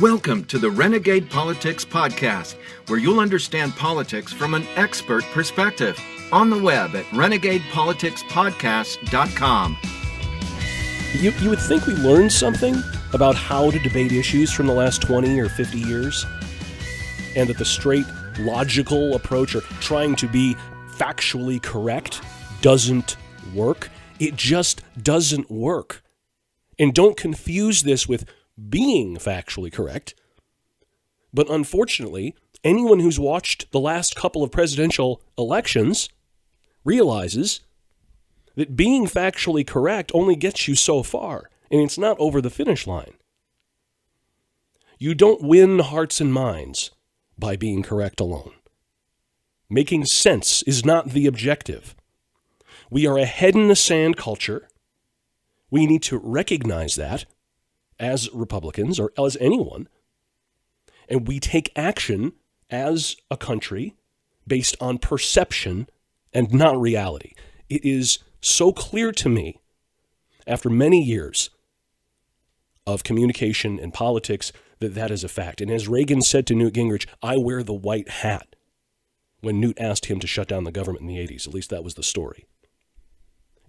Welcome to the Renegade Politics Podcast, where you'll understand politics from an expert perspective. On the web at renegadepoliticspodcast.com. You would think we learned something about how to debate issues from the last 20 or 50 years, and that the straight, logical approach, or trying to be factually correct, doesn't work. It just doesn't work. And don't confuse this with being factually correct. But unfortunately, anyone who's watched the last couple of presidential elections realizes that being factually correct only gets you so far, and it's not over the finish line. You don't win hearts and minds by being correct alone. Making sense is not the objective. We are a head-in-the-sand culture. We need to recognize that as Republicans or as anyone, and we take action as a country based on perception and not reality. It is so clear to me, after many years of communication and politics, that that is a fact. And as Reagan said to Newt Gingrich, I wear the white hat, when Newt asked him to shut down the government in the 80s. At least that was the story.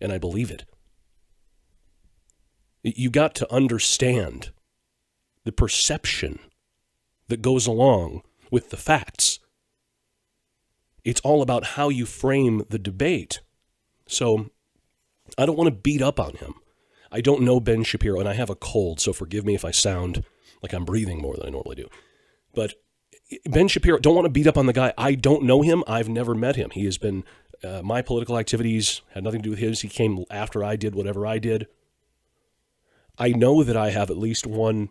And I believe it. You got to understand the perception that goes along with the facts. It's all about how you frame the debate. So I don't want to beat up on him. I don't know Ben Shapiro, and I have a cold, so forgive me if I sound like I'm breathing more than I normally do. But Ben Shapiro, don't want to beat up on the guy. I don't know him. I've never met him. He has been, my political activities had nothing to do with his. He came after I did whatever I did. I know that I have at least one,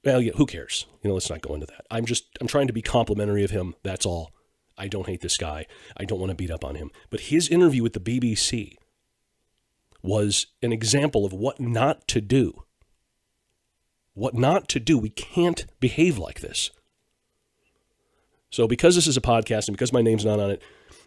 well, yeah, who cares? Let's not go into that. I'm trying to be complimentary of him. That's all. I don't hate this guy. I don't want to beat up on him. But his interview with the BBC was an example of what not to do. What not to do. We can't behave like this. So because this is a podcast and because my name's not on it,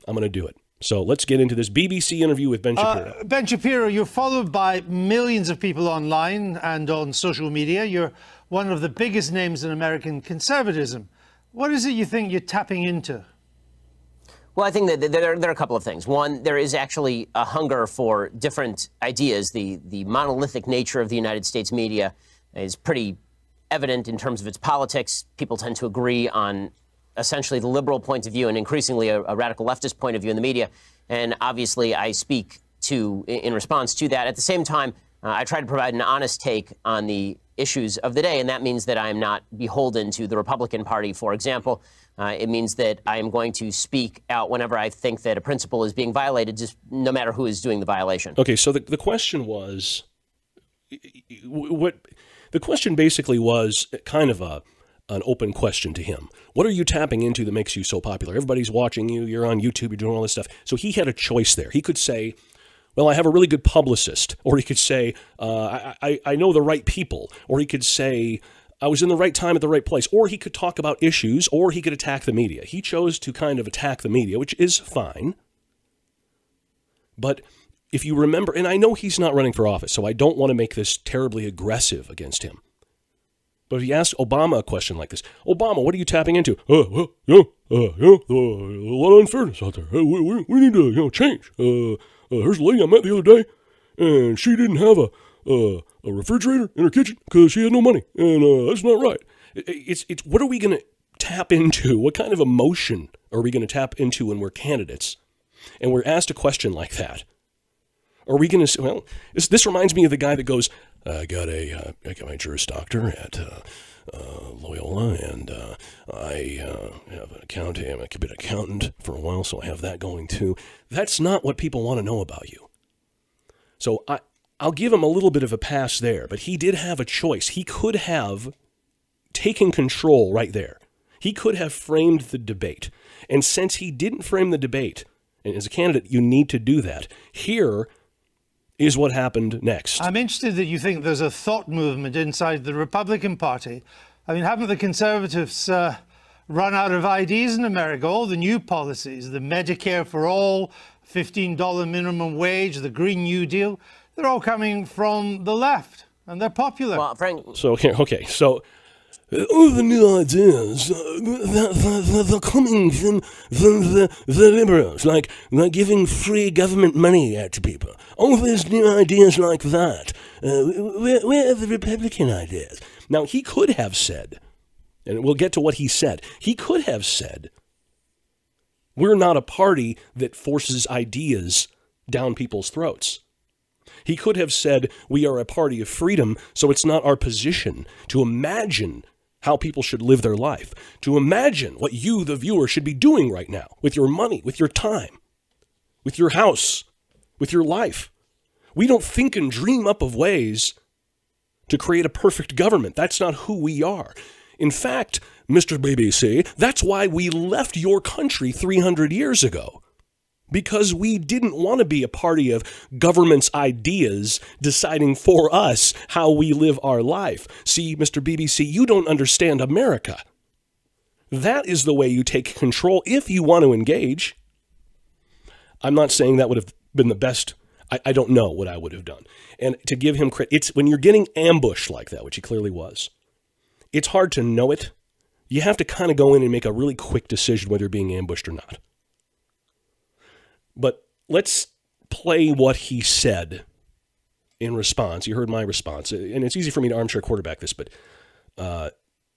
I'm going to do it. So let's get into this BBC interview with Ben Shapiro. Ben Shapiro, you're followed by millions of people online and on social media. You're one of the biggest names in American conservatism. What is it you think you're tapping into? Well, I think that there are a couple of things. One, there is actually a hunger for different ideas. The monolithic nature of the United States media is pretty evident in terms of its politics. People tend to agree on essentially the liberal point of view and increasingly a radical leftist point of view in the media. And obviously I speak in response to that. At the same time, I try to provide an honest take on the issues of the day, and that means that I am not beholden to the Republican Party, for example. It means that I am going to speak out whenever I think that a principle is being violated, just no matter who is doing the violation. Okay, so the question was, the question basically was kind of an open question to him. What are you tapping into that makes you so popular? Everybody's watching you. You're on YouTube. You're doing all this stuff. So he had a choice there. He could say, well, I have a really good publicist. Or he could say, I know the right people. Or he could say, I was in the right time at the right place. Or he could talk about issues. Or he could attack the media. He chose to kind of attack the media, which is fine. But if you remember, and I know he's not running for office, so I don't want to make this terribly aggressive against him. But if you ask Obama a question like this, Obama, what are you tapping into? A lot of unfairness out there. We need to change. Here's a lady I met the other day, and she didn't have a refrigerator in her kitchen because she had no money, and that's not right. It's what are we going to tap into? What kind of emotion are we going to tap into when we're candidates, and we're asked a question like that? Are we going to? Well, this reminds me of the guy that goes, I got my Juris Doctor at Loyola, and I have an accountant. I've been an accountant for a while, so I have that going too. That's not what people want to know about you. So I'll give him a little bit of a pass there, but he did have a choice. He could have taken control right there. He could have framed the debate. And since he didn't frame the debate, and as a candidate, you need to do that. Here is what happened next. I'm interested that you think there's a thought movement inside the Republican Party. I mean, haven't the Conservatives run out of ideas in America? All the new policies, the Medicare for all, $15 minimum wage, the Green New Deal, they're all coming from the left, and they're popular. Well, Frank. So, okay. So all the new ideas, they're coming from the liberals, like giving free government money out to people. All these new ideas like that. Where are the Republican ideas? Now, he could have said, and we'll get to what he said, he could have said, we're not a party that forces ideas down people's throats. He could have said, we are a party of freedom, so it's not our position to imagine how people should live their life, to imagine what you, the viewer, should be doing right now with your money, with your time, with your house, with your life. We don't think and dream up of ways to create a perfect government. That's not who we are. In fact, Mr. BBC, that's why we left your country 300 years ago. Because we didn't want to be a party of government's ideas deciding for us how we live our life. See, Mr. BBC, you don't understand America. That is the way you take control if you want to engage. I'm not saying that would have been the best. I don't know what I would have done. And to give him credit, it's when you're getting ambushed like that, which he clearly was, it's hard to know it. You have to kind of go in and make a really quick decision whether you're being ambushed or not. But let's play what he said in response. You heard my response. And it's easy for me to armchair quarterback this, but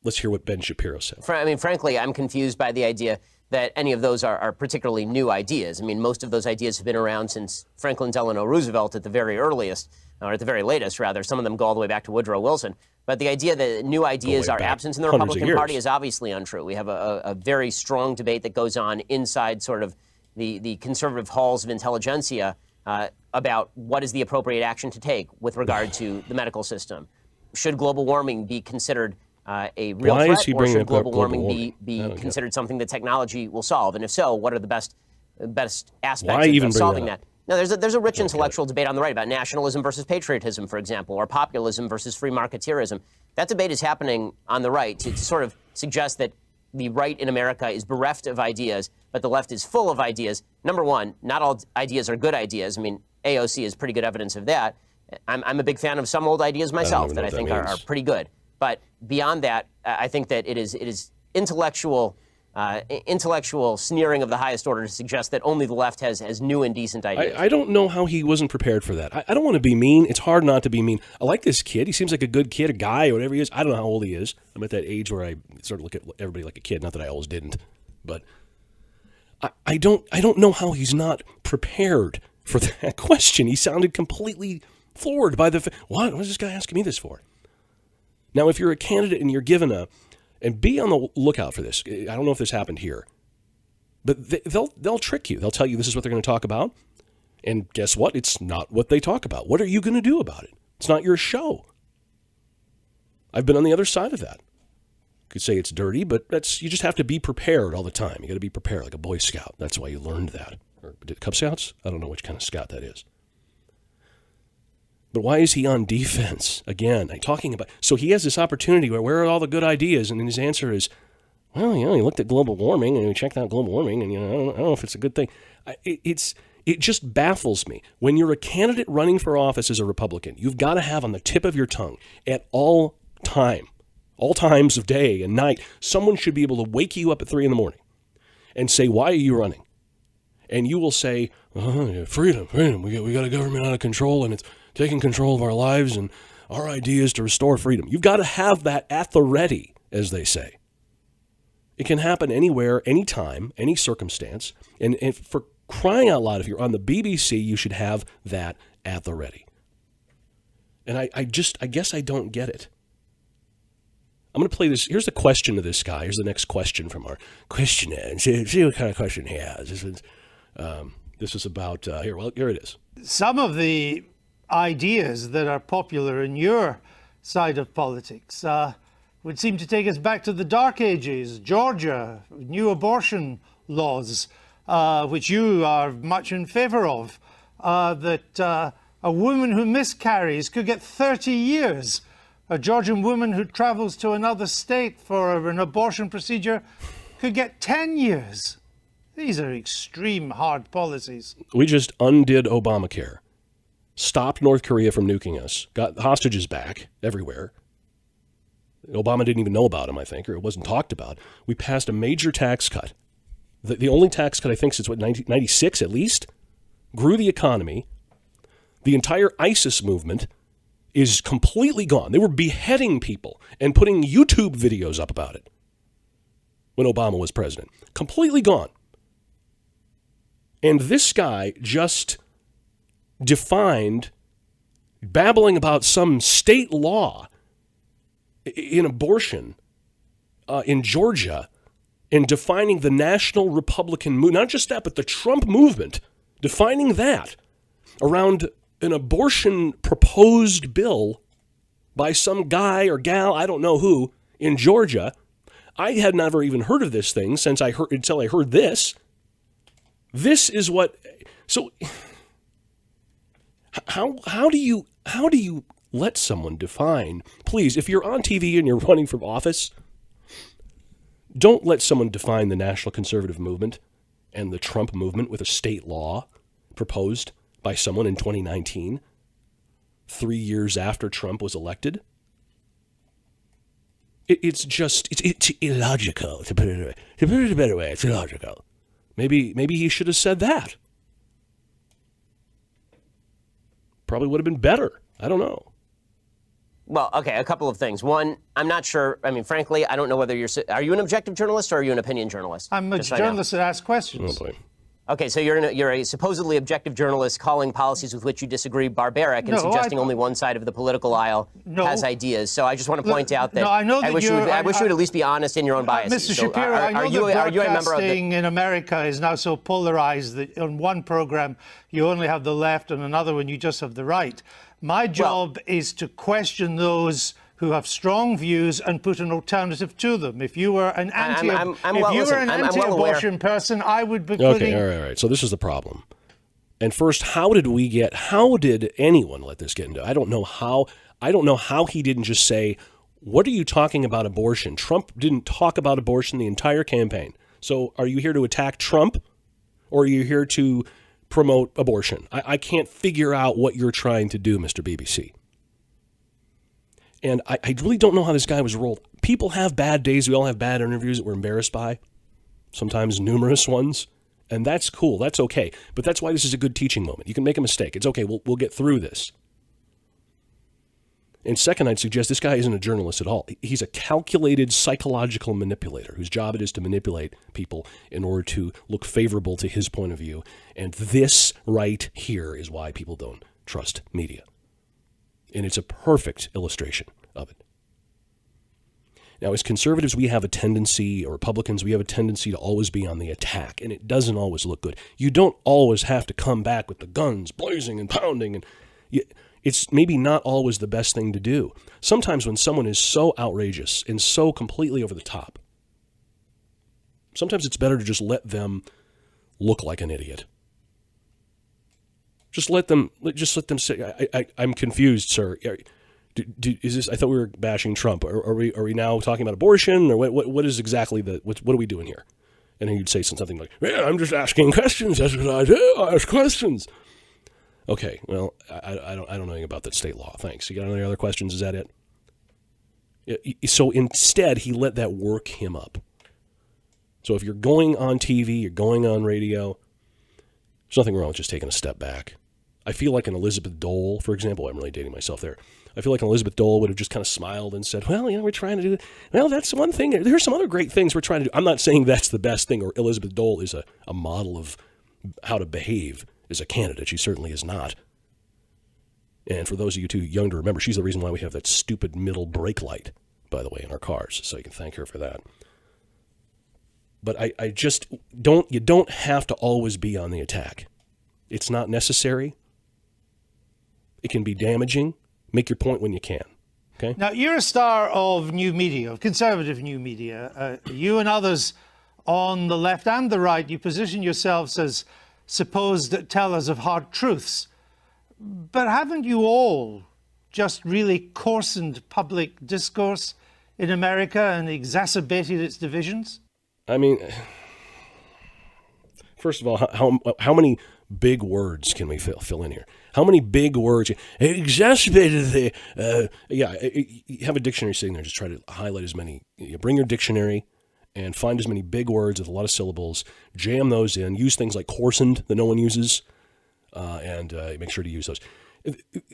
let's hear what Ben Shapiro said. I mean, frankly, I'm confused by the idea that any of those are particularly new ideas. I mean, most of those ideas have been around since Franklin Delano Roosevelt at the very earliest, or at the very latest, rather. Some of them go all the way back to Woodrow Wilson. But the idea that new ideas are absent in the Republican Party is obviously untrue. We have a very strong debate that goes on inside sort of the conservative halls of intelligentsia about what is the appropriate action to take with regard to the medical system. Should global warming be considered a real threat, or should global warming be considered something that technology will solve? And if so, what are the best aspects of solving that? Now, there's a rich intellectual debate on the right about nationalism versus patriotism, for example, or populism versus free marketeerism. That debate is happening on the right to sort of suggest that the right in America is bereft of ideas, but the left is full of ideas. Number one, not all ideas are good ideas. I mean, AOC is pretty good evidence of that. I'm a big fan of some old ideas myself that I think are pretty good. But beyond that, I think that it is intellectual sneering of the highest order to suggest that only the left has new and decent ideas. I don't know how he wasn't prepared for that. I don't want to be mean. It's hard not to be mean. I like this kid. He seems like a good kid, a guy, or whatever he is. I don't know how old he is. I'm at that age where I sort of look at everybody like a kid. Not that I always didn't, but I don't know how he's not prepared for that question. He sounded completely floored by what is this guy asking me this for? Now, if you're a candidate and you're given and be on the lookout for this. I don't know if this happened here, but they'll trick you. They'll tell you this is what they're going to talk about, and guess what? It's not what they talk about. What are you going to do about it? It's not your show. I've been on the other side of that. You could say it's dirty, but you just have to be prepared all the time. You got to be prepared, like a Boy Scout. That's why you learned that. Or Cub Scouts? I don't know which kind of scout that is. But why is he on defense again? So he has this opportunity where are all the good ideas? And his answer is, well, he looked at global warming and he checked out global warming, and I don't know if it's a good thing. It just baffles me. When you're a candidate running for office as a Republican, you've got to have on the tip of your tongue at all times of day and night, someone should be able to wake you up at 3 a.m. and say, why are you running? And you will say, freedom. We got a government out of control, and it's taking control of our lives, and our idea is to restore freedom. You've got to have that at the ready, as they say. It can happen anywhere, anytime, any circumstance. And for crying out loud, if you're on the BBC, you should have that at the ready. And I guess I don't get it. I'm going to play this. Here's the question to this guy. Here's the next question from our questionnaire. See what kind of question he has. This is about, here it is. Some of the ideas that are popular in your side of politics would seem to take us back to the Dark Ages. Georgia, new abortion laws, which you are much in favor of, that a woman who miscarries could get 30 years. A Georgian woman who travels to another state for an abortion procedure could get 10 years. These are extreme hard policies. We just undid Obamacare. Stopped North Korea from nuking us, got hostages back everywhere, Obama didn't even know about him, I think, or it wasn't talked about. We passed a major tax cut. The only tax cut, I think, since, 1996 at least, grew the economy. The entire ISIS movement is completely gone. They were beheading people and putting YouTube videos up about it when Obama was president. Completely gone. And this guy just defined, babbling about some state law in abortion in Georgia, and defining the national Republican movement, not just that, but the Trump movement, defining that around an abortion proposed bill by some guy or gal, I don't know who, in Georgia. I had never even heard of this thing until I heard this. This is what. So, how do you let someone define? Please, if you're on TV and you're running for office, don't let someone define the National Conservative Movement and the Trump movement with a state law proposed by someone in 2019, 3 years after Trump was elected. It's illogical, to put it a better way. It's illogical. Maybe he should have said that. Probably would have been better. I don't know. Well, okay, a couple of things. One, I'm not sure. I mean, frankly, I don't know whether are you an objective journalist or are you an opinion journalist? I'm a journalist that asks questions. Oh, boy. Okay, so you're a supposedly objective journalist calling policies with which you disagree barbaric and suggesting only one side of the political aisle has ideas. So I just want to point out that I wish you would at least be honest in your own biases. Mr. Shapiro, I know that broadcasting in America is now so polarized that on one program you only have the left and another one you just have the right. My job is to question those who have strong views and put an alternative to them. If you were an anti-abortion person, I would be putting... Okay, all right. So this is the problem. And first, how did anyone let this get into? I don't know how he didn't just say, what are you talking about abortion? Trump didn't talk about abortion the entire campaign. So are you here to attack Trump or are you here to promote abortion? I can't figure out what you're trying to do, Mr. BBC. And I really don't know how this guy was rolled. People have bad days. We all have bad interviews that we're embarrassed by, sometimes numerous ones. And that's cool. That's okay. But that's why this is a good teaching moment. You can make a mistake. It's okay. We'll get through this. And second, I'd suggest this guy isn't a journalist at all. He's a calculated psychological manipulator whose job it is to manipulate people in order to look favorable to his point of view. And this right here is why people don't trust media. And it's a perfect illustration of it. Now, as conservatives, we have a tendency, or Republicans, we have a tendency to always be on the attack, and it doesn't always look good. You don't always have to come back with the guns blazing and pounding, and it's maybe not always the best thing to do. Sometimes when someone is so outrageous and so completely over the top, sometimes it's better to just let them look like an idiot. Just let them say, I'm confused, sir. Is this? I thought we were bashing Trump. Are we now talking about abortion, or what is exactly what are we doing here? And then you'd say something like, "Yeah, I'm just asking questions. That's what I do. I ask questions." Okay, well, I don't know anything about that state law. Thanks. You got any other questions? Is that it? So instead, he let that work him up. So if you're going on TV, you're going on radio, there's nothing wrong with just taking a step back. I feel like an Elizabeth Dole, for example. I'm really dating myself there. I feel like an Elizabeth Dole would have just kind of smiled and said, well, we're trying to do, well, that's one thing. There's some other great things we're trying to do. I'm not saying that's the best thing, or Elizabeth Dole is a model of how to behave as a candidate. She certainly is not. And for those of you too young to remember, she's the reason why we have that stupid middle brake light, by the way, in our cars. So you can thank her for that. But I just you don't have to always be on the attack. It's not necessary. It can be damaging. Make your point when you can. Okay. Now, you're a star of new media, of conservative new media. You and others on the left and the right, you position yourselves as supposed tellers of hard truths. But haven't you all just really coarsened public discourse in America and exacerbated its divisions? I mean, first of all, how many big words can we fill in here? How many big words? Exacerbated the... you have a dictionary sitting there. Just try to highlight as many. Bring your dictionary and find as many big words with a lot of syllables. Jam those in. Use things like coarsened that no one uses, and make sure to use those.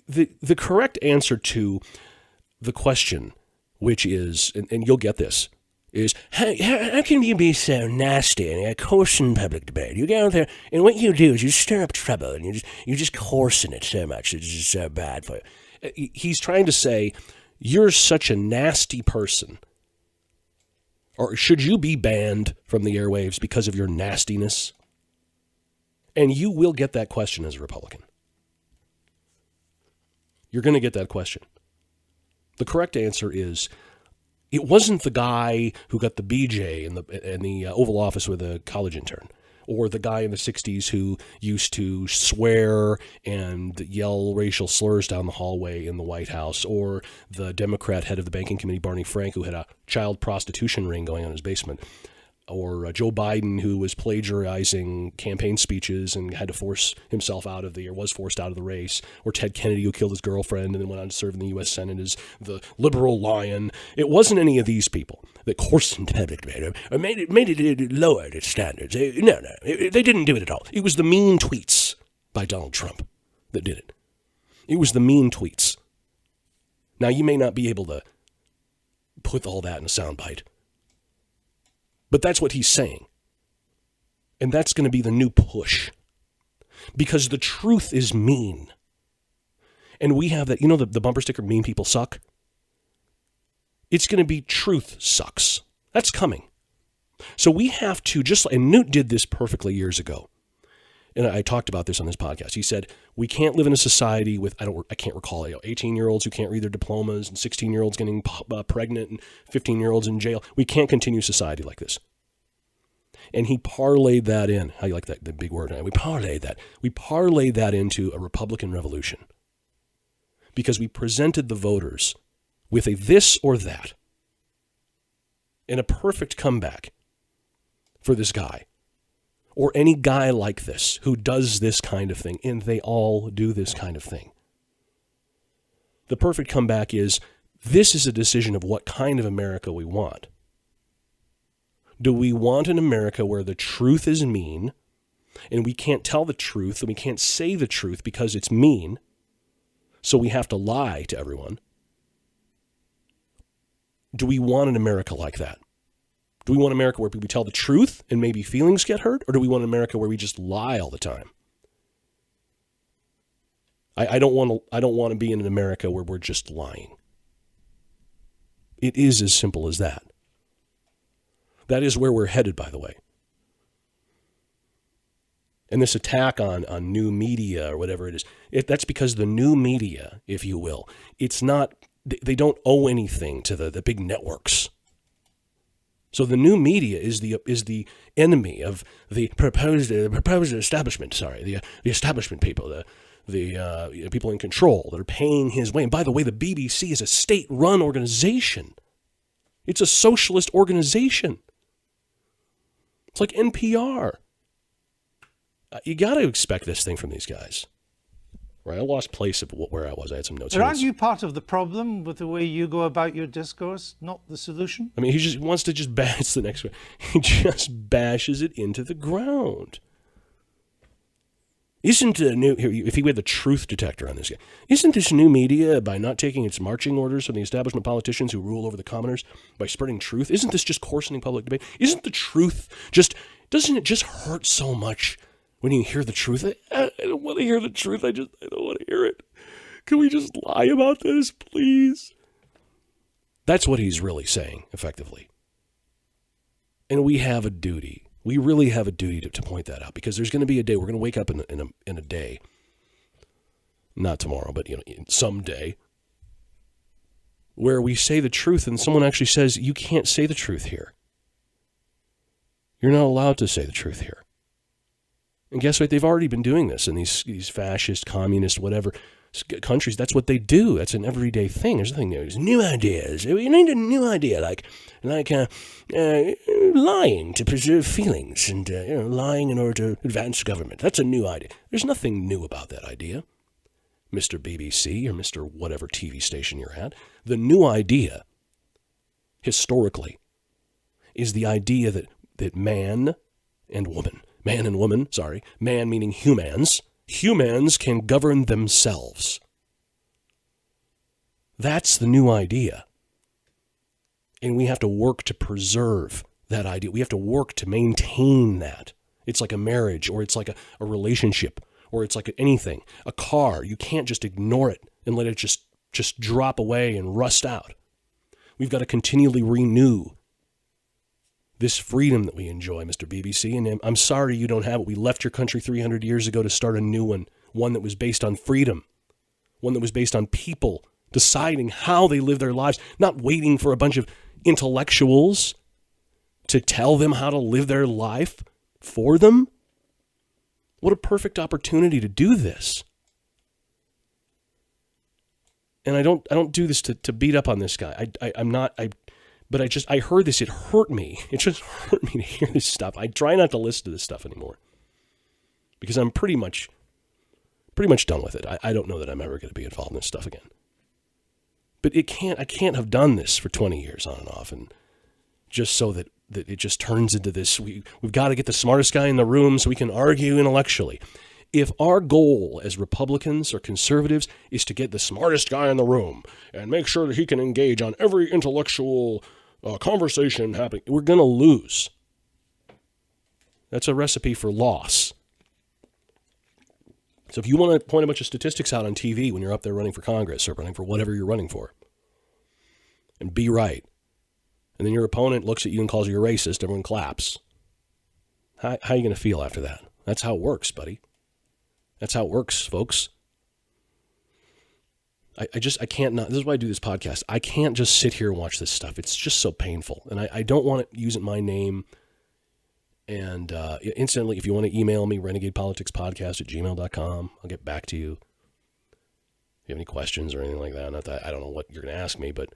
The correct answer to the question, which is, and you'll get this, is how can you be so nasty and coarsen public debate? You go out there and what you do is you stir up trouble and you just coarsen it so much it's just so bad for you. He's trying to say you're such a nasty person, or should you be banned from the airwaves because of your nastiness? And you will get that question as a Republican. You're going to get that question. The correct answer is, it wasn't the guy who got the BJ in the Oval Office with a college intern, or the guy in the 60s who used to swear and yell racial slurs down the hallway in the White House, or the Democrat head of the Banking Committee, Barney Frank, who had a child prostitution ring going on in his basement, or Joe Biden, who was plagiarizing campaign speeches and had to force himself out of was forced out of the race, or Ted Kennedy, who killed his girlfriend and then went on to serve in the U.S. Senate as the liberal lion. It wasn't any of these people that coarsened public debate or made it lowered its standards. No, they didn't do it at all. It was the mean tweets by Donald Trump that did it. It was the mean tweets. Now, you may not be able to put all that in a soundbite, but that's what he's saying. And that's going to be the new push. Because the truth is mean. And we have that, the bumper sticker, mean people suck? It's going to be truth sucks. That's coming. So we have to, and Newt did this perfectly years ago. And I talked about this on this podcast. He said, we can't live in a society with, I can't recall, 18-year-olds who can't read their diplomas and 16-year-olds getting pregnant and 15-year-olds in jail. We can't continue society like this. And he parlayed that in. How you like that, the big word? We parlayed that. We parlayed that into a Republican revolution. Because we presented the voters with a this or that. And a perfect comeback for this guy. Or any guy like this who does this kind of thing, and they all do this kind of thing. The perfect comeback is, this is a decision of what kind of America we want. Do we want an America where the truth is mean, and we can't tell the truth, and we can't say the truth because it's mean, so we have to lie to everyone? Do we want an America like that? Do we want America where we tell the truth and maybe feelings get hurt? Or do we want an America where we just lie all the time? I don't want to be in an America where we're just lying. It is as simple as that. That is where we're headed, by the way. And this attack on new media or whatever it is, that's because the new media, if you will, it's not, they don't owe anything to the big networks. So the new media is the enemy of the proposed establishment. The establishment people, the people in control that are paying his way. And by the way, the BBC is a state-run organization. It's a socialist organization. It's like NPR. You got to expect this thing from these guys. Right? I lost place of where I was. I had some notes. But aren't you part of the problem with the way you go about your discourse, not the solution? I mean, he just wants to bash the next one. He just bashes it into the ground. Isn't a new here? If he had the truth detector on this guy, isn't this new media, by not taking its marching orders from the establishment politicians who rule over the commoners, by spreading truth? Isn't this just coarsening public debate? Isn't the truth doesn't it just hurt so much when you hear the truth? I don't want to hear the truth. I don't want to hear it. Can we just lie about this, please? That's what he's really saying, effectively. And we have a duty. We really have a duty to point that out, because there's going to be a day, we're going to wake up in a day, not tomorrow, but someday, where we say the truth and someone actually says, you can't say the truth here. You're not allowed to say the truth here. And guess what? They've already been doing this, and these fascist, communist, whatever countries, that's what they do. That's an everyday thing. There's nothing new. There's new ideas. We need a new idea, like lying to preserve feelings and lying in order to advance government. That's a new idea. There's nothing new about that idea, Mr. BBC or Mr. whatever TV station you're at. The new idea, historically, is the idea that man meaning humans can govern themselves. That's the new idea. And we have to work to preserve that idea. We have to work to maintain that. It's like a marriage, or it's like a relationship, or it's like anything. A car, you can't just ignore it and let it just drop away and rust out. We've got to continually renew this freedom that we enjoy, Mr. BBC, and I'm sorry you don't have it. We left your country 300 years ago to start a new one that was based on freedom, one that was based on people deciding how they live their lives, not waiting for a bunch of intellectuals to tell them how to live their life for them. What a perfect opportunity to do this. And I don't do this to beat up on this guy. But I heard this, it hurt me. It just hurt me to hear this stuff. I try not to listen to this stuff anymore because I'm pretty much done with it. I don't know that I'm ever going to be involved in this stuff again. But I can't have done this for 20 years on and off, and just so that it just turns into this, we've got to get the smartest guy in the room so we can argue intellectually. If our goal as Republicans or conservatives is to get the smartest guy in the room and make sure that he can engage on every intellectual conversation happening, we're going to lose. That's a recipe for loss. So if you want to point a bunch of statistics out on TV when you're up there running for Congress or running for whatever you're running for, and be right, and then your opponent looks at you and calls you a racist, everyone claps, how are you going to feel after that? That's how it works, buddy. That's how it works, folks. I can't not. This is why I do this podcast. I can't just sit here and watch this stuff. It's just so painful. And I don't want to use my name. And incidentally, if you want to email me, renegadepoliticspodcast@gmail.com, I'll get back to you. If you have any questions or anything like that, not that I don't know what you're going to ask me, but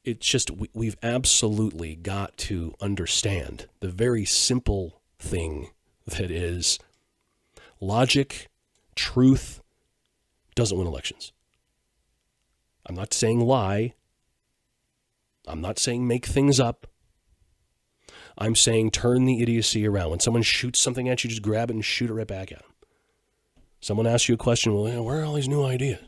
it's just we've absolutely got to understand the very simple thing that is logic, truth doesn't win elections. I'm not saying lie. I'm not saying make things up. I'm saying turn the idiocy around. When someone shoots something at you, just grab it and shoot it right back at them. Someone asks you a question, well, where are all these new ideas?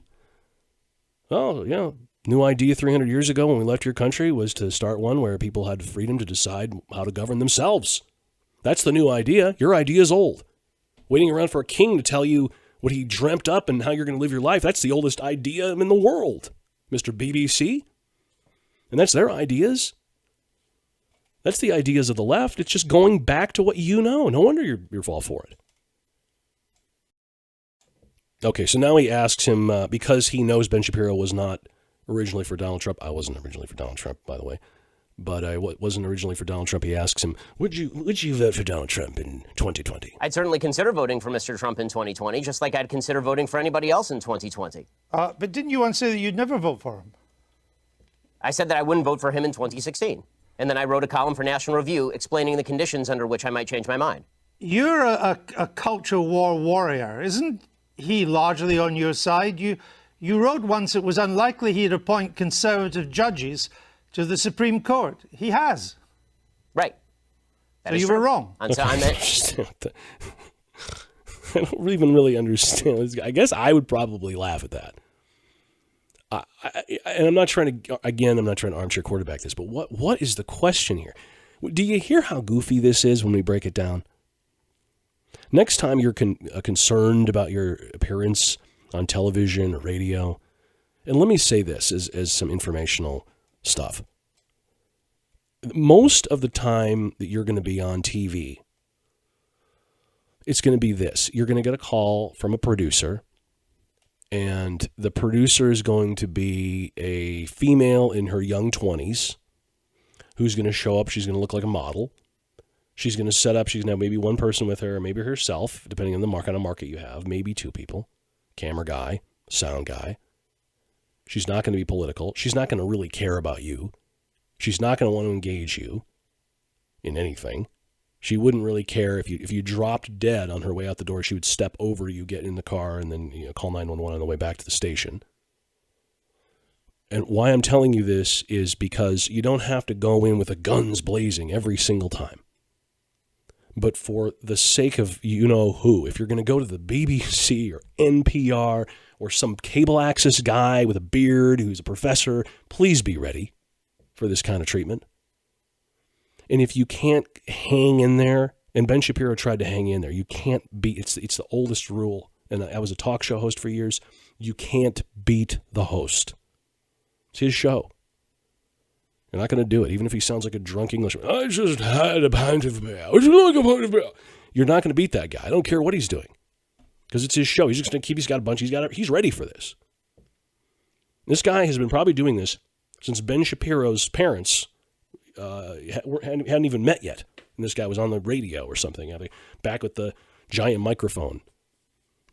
Oh, yeah, new idea 300 years ago when we left your country was to start one where people had freedom to decide how to govern themselves. That's the new idea. Your idea is old. Waiting around for a king to tell you what he dreamt up and how you're going to live your life, that's the oldest idea in the world, Mr. BBC. And that's their ideas. That's the ideas of the left. It's just going back to what you know. No wonder you're all for it. Okay, so now he asks him, because he knows Ben Shapiro was not originally for Donald Trump. I wasn't originally for Donald Trump, by the way. But I wasn't originally for Donald Trump. He asks him, would you vote for Donald Trump in 2020? I'd certainly consider voting for Mr. Trump in 2020, just like I'd consider voting for anybody else in 2020. But didn't you once say that you'd never vote for him? I said that I wouldn't vote for him in 2016. And then I wrote a column for National Review explaining the conditions under which I might change my mind. You're a culture war warrior. Isn't he largely on your side? You wrote once it was unlikely he'd appoint conservative judges to the Supreme Court. He has. Right. So you were wrong. I don't even really understand. I guess I would probably laugh at that. And I'm not trying to armchair quarterback this, but what is the question here? Do you hear how goofy this is when we break it down? Next time you're concerned about your appearance on television or radio, and let me say this as some informational stuff. Most of the time that you're going to be on TV, it's going to be this. You're going to get a call from a producer, and the producer is going to be a female in her young 20s who's going to show up. She's going to look like a model. She's going to set up. She's going to have maybe one person with her, or maybe herself, depending on the kind of market you have, maybe two people, camera guy, sound guy. She's not going to be political. She's not going to really care about you. She's not going to want to engage you in anything. She wouldn't really care if you dropped dead on her way out the door. She would step over you, get in the car, and then call 911 on the way back to the station. And why I'm telling you this is because you don't have to go in with the guns blazing every single time. But for the sake of you-know-who, if you're going to go to the BBC or NPR or some cable access guy with a beard who's a professor, please be ready for this kind of treatment. And if you can't hang in there, and Ben Shapiro tried to hang in there, you can't beat, it's the oldest rule, and I was a talk show host for years, you can't beat the host. It's his show. You're not going to do it, even if he sounds like a drunk Englishman. I just had a pint of beer. Would you like a pint of beer? You're not going to beat that guy. I don't care what he's doing, because it's his show. He's just going to keep. He's ready for this. This guy has been probably doing this since Ben Shapiro's parents hadn't even met yet, and this guy was on the radio or something, back with the giant microphone,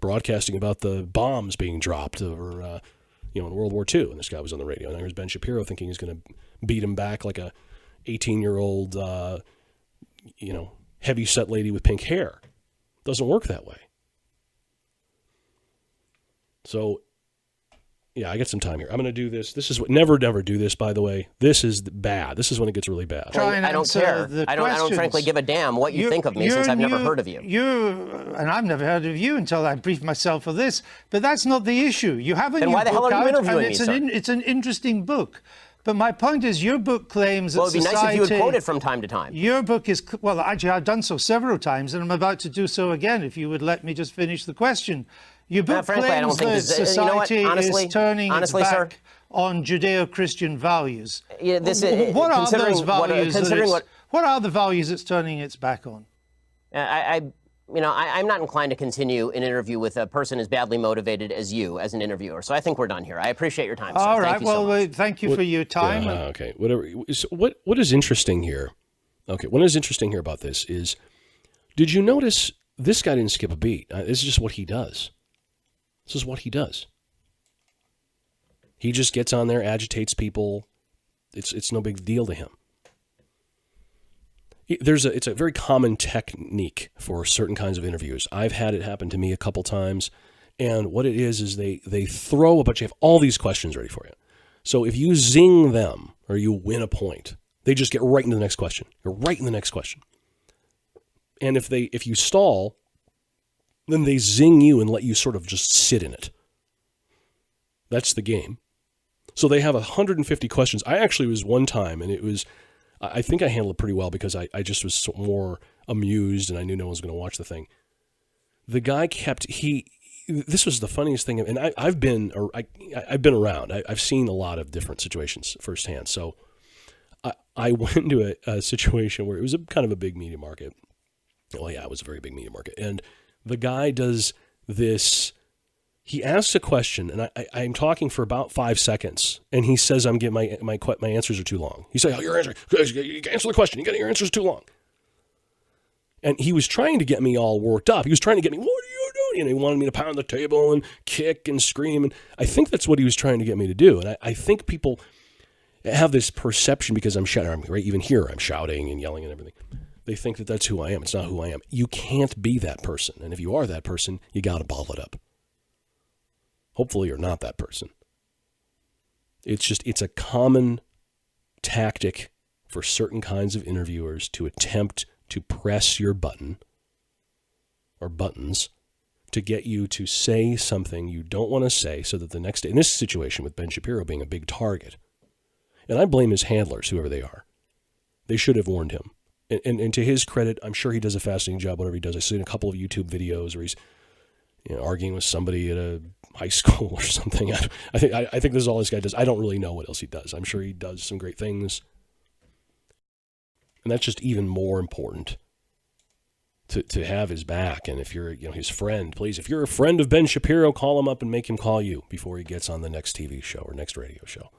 broadcasting about the bombs being dropped over. In World War II, and this guy was on the radio. And there's Ben Shapiro thinking he's going to beat him back like a 18-year-old, heavy-set lady with pink hair. Doesn't work that way. So, yeah, I got some time here. I'm going to do this. This is what never do this, by the way. This is bad. This is when it gets really bad. I don't care. I don't frankly give a damn what you think of me since I've never heard of you. And I've never heard of you until I briefed myself for this. But that's not the issue. You have a new book out. Then why the hell are you interviewing me, sir? It's an interesting book. But my point is, your book claims that society... Well, it'd be nice if you would quote it from time to time. Your book is... Well, actually, I've done so several times, and I'm about to do so again, if you would let me just finish the question. Your book frankly, I don't think that society honestly, is turning its back sir, on Judeo-Christian values. Yeah, what are those values? What are the values it's turning its back on? I'm not inclined to continue an interview with a person as badly motivated as you as an interviewer. So I think we're done here. I appreciate your time, sir. All right. Thank you so much. Thank you for your time. Okay. Whatever. So what is interesting here? Okay. What is interesting here about this is, did you notice this guy didn't skip a beat? This is just what he does. This is what he does. He just gets on there, agitates people. It's no big deal to him. It's a very common technique for certain kinds of interviews. I've had it happen to me a couple times, and what it is they throw a bunch of all these questions ready for you. So if you zing them or you win a point, they just get right into the next question. You're right in the next question. And if you stall, then they zing you and let you sort of just sit in it. That's the game. So they have 150 questions. I actually was one time, and I think I handled it pretty well because I just was more amused and I knew no one was going to watch the thing. The guy this was the funniest thing, and I've been around. I've seen a lot of different situations firsthand. So I went to a situation where it was kind of a big media market. Well, yeah, it was a very big media market. And the guy does this, he asks a question, and I'm talking for about 5 seconds, and he says I'm getting my answers are too long. He says, your answer, you answer the question, your answer's too long. And he was trying to get me all worked up. He was trying to get me, what are you doing? And he wanted me to pound the table and kick and scream. And I think that's what he was trying to get me to do. And I think people have this perception because I'm shouting, right? Even here, I'm shouting and yelling and everything. They think that that's who I am. It's not who I am. You can't be that person. And if you are that person, you got to bottle it up. Hopefully you're not that person. It's a common tactic for certain kinds of interviewers to attempt to press your button or buttons to get you to say something you don't want to say so that the next day, in this situation with Ben Shapiro being a big target, and I blame his handlers, whoever they are, they should have warned him. And to his credit, I'm sure he does a fascinating job, whatever he does. I've seen a couple of YouTube videos where he's arguing with somebody at a high school or something. I think this is all this guy does. I don't really know what else he does. I'm sure he does some great things. And that's just even more important to have his back. And if you're his friend, please, if you're a friend of Ben Shapiro, call him up and make him call you before he gets on the next TV show or next radio show.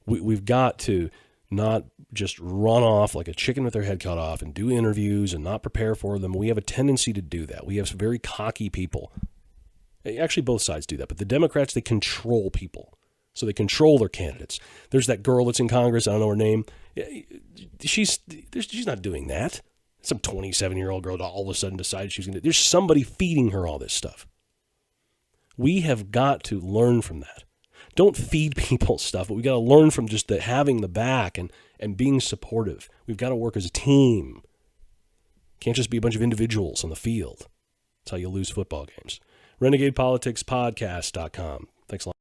We've got to not just run off like a chicken with their head cut off and do interviews and not prepare for them. We have a tendency to do that. We have some very cocky people Actually, both sides do that. But the Democrats, they control people. So they control their candidates. There's that girl that's in Congress. I don't know her name. She's not doing that. Some 27-year-old girl all of a sudden decided she's going to. There's somebody feeding her all this stuff. We have got to learn from that. Don't feed people stuff, but we got to learn from just having the back and being supportive. We've got to work as a team. Can't just be a bunch of individuals on the field. That's how you lose football games. RenegadePoliticsPodcast.com. Thanks a lot.